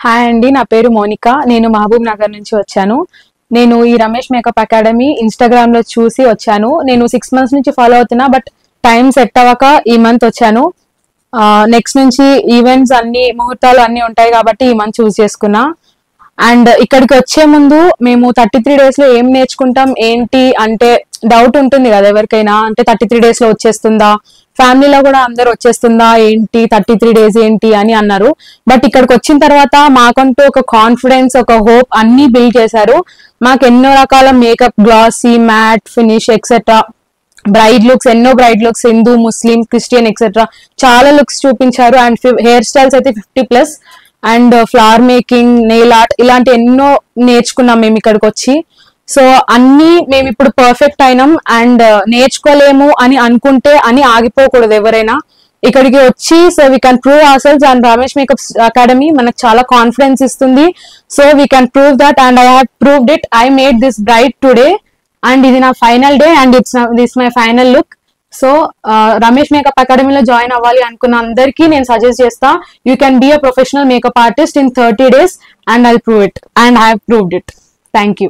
Hi అండి, నా పేరు మోనిక. నేను మహబూబ్ నగర్ నుంచి వచ్చాను. నేను ఈ రమేష్ మేకప్ అకాడమీ ఇన్స్టాగ్రామ్ లో చూసి వచ్చాను. నేను 6 months నుంచి ఫాలో అవుతున్నా, బట్ టైం సెట్ అవ్వక ఈ మంత్ వచ్చాను. నెక్స్ట్ నుంచి ఈవెంట్స్ అన్ని ముహూర్తాలు అన్ని ఉంటాయి కాబట్టి ఈ మంత్ చూస్ చేసుకున్నా. అండ్ ఇక్కడికి వచ్చే ముందు మేము 33 days లో ఏం నేర్చుకుంటాం ఏంటి అంటే డౌట్ ఉంటుంది కదా ఎవరికైనా, అంటే 33 days లో వచ్చేస్తుందా, ఫ్యామిలీలో కూడా అందరు వచ్చేస్తుందా ఏంటి 33 days ఏంటి అని అన్నారు. బట్ ఇక్కడికి వచ్చిన తర్వాత మాకంటూ ఒక కాన్ఫిడెన్స్, ఒక హోప్ అన్ని బిల్డ్ చేశారు. మాకు ఎన్నో రకాల makeup, glossy, matte finish etcetera, bride looks, ఎన్నో బ్రైడ్ లుక్స్, హిందూ, ముస్లిం, క్రిస్టియన్ ఎక్సెట్రా చాలా లుక్స్ చూపించారు. అండ్ హెయిర్ స్టైల్స్ అయితే 50+. And flower making, nail art ఇలాంటి ఎన్నో నేర్చుకున్నాం మేము ఇక్కడికి వచ్చి. సో అన్ని మేము ఇప్పుడు పర్ఫెక్ట్ అయినాం. అండ్ నేర్చుకోలేము అని అనుకుంటే అని ఆగిపోకూడదు ఎవరైనా. ఇక్కడికి వచ్చి so we can prove ourselves. And Ramesh makeup academy మనకు చాలా కాన్ఫిడెన్స్ ఇస్తుంది. So we can prove that and I have proved it. I made this bride today and ఇది నా final day and this my final look. So Ramesh makeup అకాడమీలో join అవ్వాలి అనుకున్న అందరికీ నేను సజెస్ట్ చేస్తా, you can be a professional makeup artist in 30 days and I prove it and I have proved it. Thank you.